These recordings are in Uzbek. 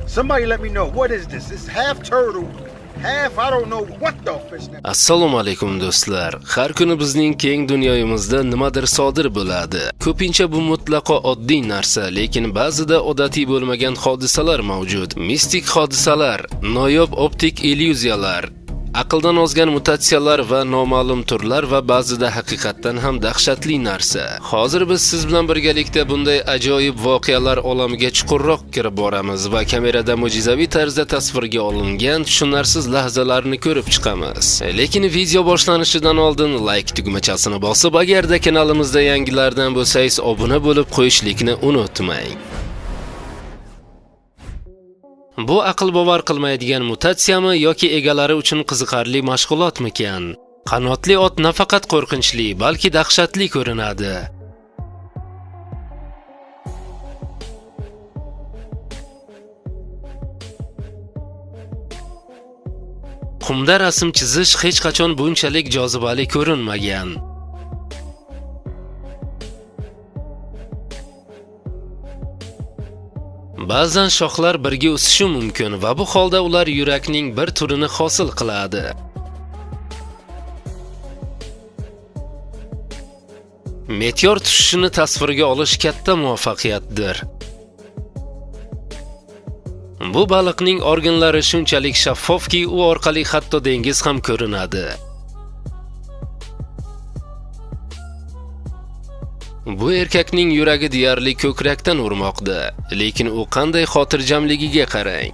Somebody let me know, what is this? It's half turtle, half I don't know what the fish. Assalomu alaykum do'stlar. Har kuni bizning keng dunyoyimizda nimadir sodir bo'ladi. Ko'pincha bu mutlaqo oddiy narsa, lekin ba'zida odatiy bo'lmagan hodisalar mavjud. Mistik hodisalar, noyob optik illyuziyalar, aqldan ozgan mutatsiyalar va noma'lum turlar va ba'zida haqiqatdan ham dahshatli narsa. Hozir biz siz bilan birgalikda bunday ajoyib voqealar olamiga chuqurroq kirib boramiz va kamerada mo'jizaviy tarzda tasvirga olingan tushunarsiz lahzalarni ko'rib chiqamiz. Lekin video boshlanishidan oldin like tugmachasini bosib, agarda kanalimizda yangilardan bo'lsangiz obuna bo'lib qo'yishlikni unutmang. Bu aql bovar qilmaydigan mutatsiyami yoki egalari uchun qiziqarli mashg'ulotmikan? Qanotli ot nafaqat qo'rqinchli, balki dahshatli ko'rinadi. Qumda rasm chizish hech qachon bunchalik jozibali ko'rinmagan. Ba'zan shoxlar birga o'sishi mumkin va bu holda ular yurakning bir turini hosil qiladi. Meteor tushishini tasvirga olish katta muvaffaqiyatdir. Bu baliqning organlari shunchalik shaffofki, u orqali hatto dengiz ham ko'rinadi. Bu erkakning yuragi deyarli ko'krakdan urmoqda, lekin u qanday xotirjamligiga qarang.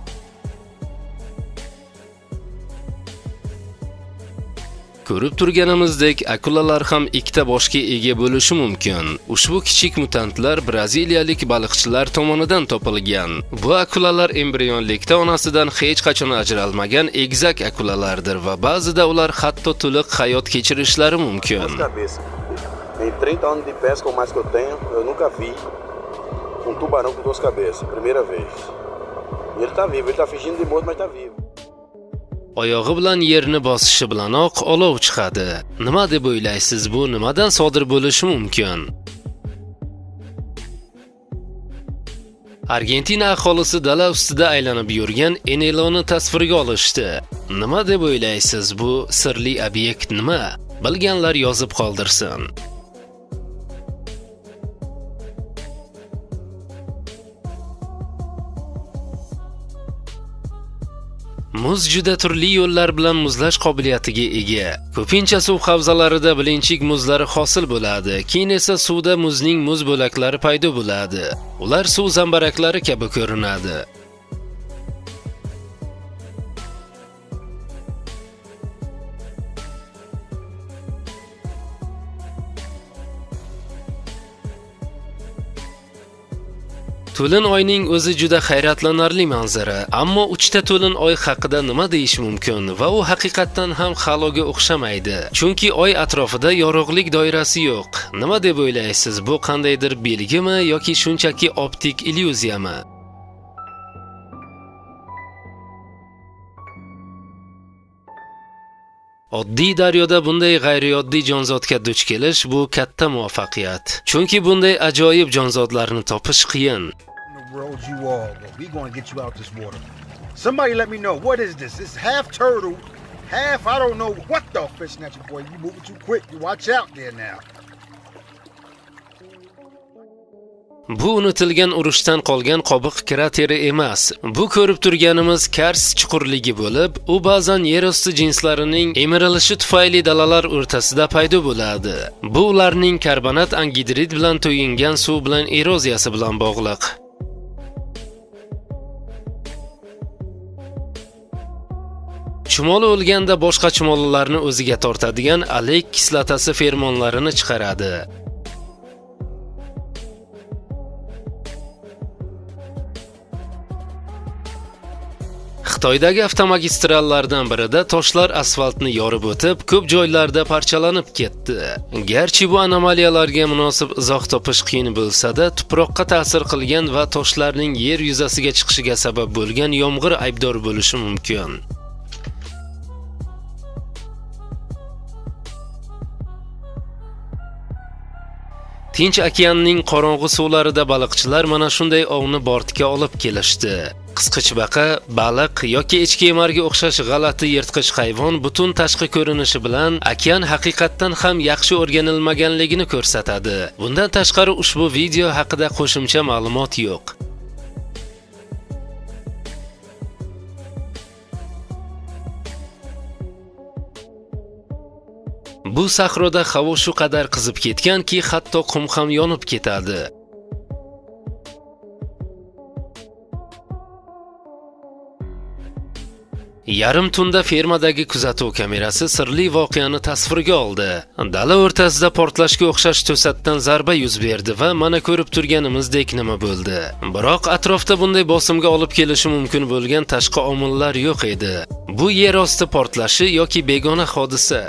Ko'rib turganimizdek, akulalar ham ikkita boshga ega bo'lishi mumkin. Ushbu kichik mutantlar braziliyalik baliqchilar tomonidan topilgan. Bu akulalar embrionlikda onasidan hech qachon ajralmagan egizak akulalardir va ba'zida ular hatto to'liq hayot kechirishlari mumkin. Em 30 anos de pesca, ou mais que eu tenho, eu nunca vi um tubarão com duas cabeças, primeira vez. E ele tá vivo, ele tá fingindo de morto, mas tá vivo. Oyog'i bilan yerni bosishi bilanoq olov chiqadi. Nima deb o'ylaysiz, bu nimadan sodir bo'lishi mumkin? Argentina aholisi dala ustida aylanib yurgan eneloni tasvirga olishdi. Nima deb o'ylaysiz, bu sirli obyekt nima? Bilganlar yozib qoldirsin. Muz juda turli yo'llar bilan muzlash qobiliyatiga ega. Ko'pincha suv havzalarida bilinchik muzlari hosil bo'ladi, keyin esa suvda muzning muz bo'laklari paydo bo'ladi. Ular suv zambaraklari kabi ko'rinadi. To'lin oyning o'zi juda hayratlanarli manzara, ammo uchta to'lin oy haqida nima deyish mumkin va u haqiqatdan ham haloga o'xshamaydi. Chunki oy atrofida yorug'lik doirasi yo'q. Nima deb o'ylaysiz, bu qandaydir belgimi yoki shunchaki optik illyuziyami? Oddiy daryoda bunday g'ayrioddiy jonzotga duch kelish bu katta muvaffaqiyat. Chunki bunday ajoyib jonzotlarni topish qiyin. World you all, but we gonna get you out this water. Somebody let me know, what is this? It's half turtle, half I don't know what the fish snatcher, boy. You moving too quick. You watch out there now. Bu unutilgan urushdan qolgan qobiq krateri emas. Bu ko'rib turganimiz Kars chuqurligi bo'lib, u ba'zan yer osti jinslarining emirilishi tufayli dalalar o'rtasida paydo bo'ladi. Bu ularning karbonat angidrid bilan to'yingan suv bilan eroziyasi bilan bog'liq. Chumoli o'lganda boshqa chumolilarni o'ziga tortadigan alek kislotasi fermonlarini chiqaradi. Xitoydagi avtomagistrallardan birida toshlar asfaltni yorib o'tib, ko'p joylarda parchalanib ketdi. Garchi bu anomaliyalarga munosib izoh topish qiyin bo'lsa-da, tuproqqa ta'sir qilgan va toshlarning yer yuzasiga chiqishiga sabab bo'lgan yomg'ir aybdor bo'lishi mumkin. Tinch okeanning qorong'u suvlarida baliqchilar mana shunday ovni bortga olib kelishdi. Qisqichbaqa, baliq yoki echki emarga o'xshash g'alati yirtqich hayvon butun tashqi ko'rinishi bilan okean haqiqatdan ham yaxshi o'rganilmaganligini ko'rsatadi. Bundan tashqari ushbu video haqida qo'shimcha ma'lumot yo'q. Bu sahroda havo shu qadar qizib ketganki, hatto qum ham yonib ketadi. Yarim tunda fermadagi kuzatuv kamerasi sirli voqeani tasvirga oldi. Dala o'rtasida portlashga o'xshash to'satdan zarba yuz berdi va mana ko'rib turganimizdek nima bo'ldi. Biroq atrofda bunday bosimga olib kelishi mumkin bo'lgan tashqi omillar yo'q edi. Bu yer osti portlashi yoki begona hodisa.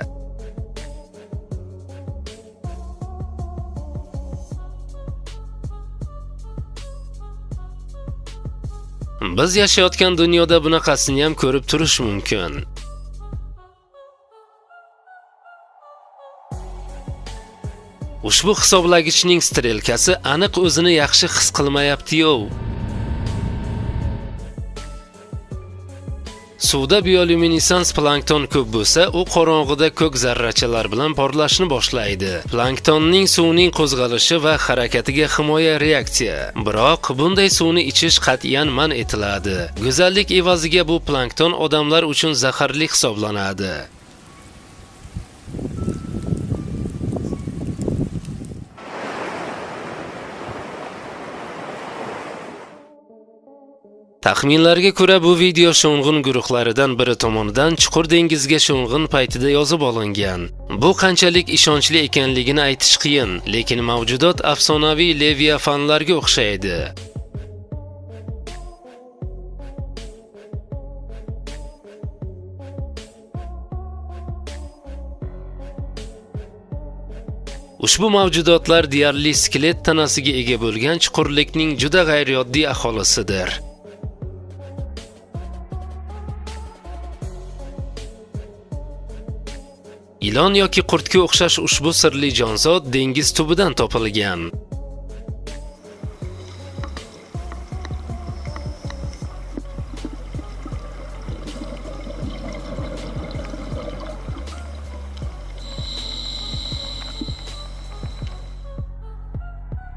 Biz yashayotgan dunyoda bunaqasini ham ko'rib turish mumkin. Ushbu hisoblagichning strelkasi aniq o'zini yaxshi his qilmayapti-yu. Suvda bioluminesans plankton ko'p bo'lsa, u qorong'ida ko'k zarrachalar bilan portlashni boshlaydi. Planktonning suvning qo'zg'alishi va harakatiga himoya reaksiya. Biroq bunday suvni ichish qat'iyan man etiladi. Go'zallik evaziga bu plankton odamlar uchun zaharli hisoblanadi. Taxminlarga ko'ra bu video sho'ng'in guruhlaridan biri tomonidan Chuqur dengizga sho'ng'in paytida yozib olingan. Bu qanchalik ishonchli ekanligini aytish qiyin, lekin mavjudot afsonaviy leviafanlarga o'xshaydi. Ushbu mavjudotlar deyarli skelet tanasiga ega bo'lgan chuqurlikning juda g'ayrioddiy aholisidir. Ilon yoki qurtga o'xshash ushbu sirli jonzot dengiz tubidan topilgan.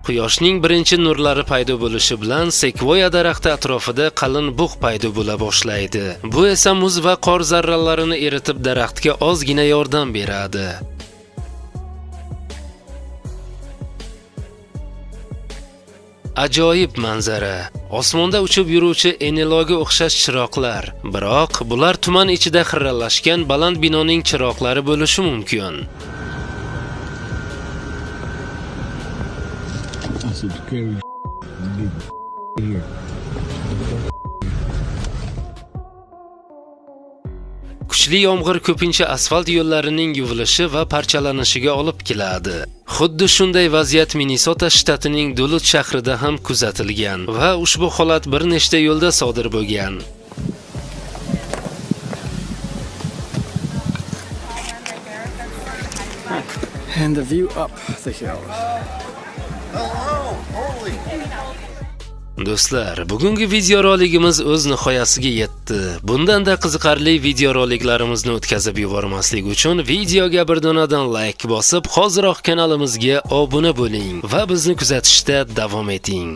Quyoshning birinchi nurlari paydo bo'lishi bilan sekvoya daraxti atrofida qalin bug' paydo bo'la boshlaydi. Bu esa muz va qor zarralarini eritib daraxtga ozgina yordam beradi. Ajoyib manzara. Osmonda uchib yuruvchi eneloga o'xshash chiroqlar. Biroq bular tuman ichida xiralashgan baland binoning chiroqlari bo'lishi mumkin. Kuchli yomg'ir ko'pincha asfalt yo'llarining yuvilishi va parchalanishiga olib keladi. Xuddi shunday vaziyat Minnesota shtatining Duluth shahrida ham kuzatilgan va ushbu holat bir nechta yo'lda sodir bo'lgan. And the view up the hill. Do'stlar, bugungi videoroligimiz o'z nihoyasiga yetdi. Bundan-da qiziqarli videoroliklarimizni o'tkazib yubormaslik uchun videoga bir donadan like bosib, hoziroq kanalimizga obuna bo'ling va bizni kuzatishda davom eting.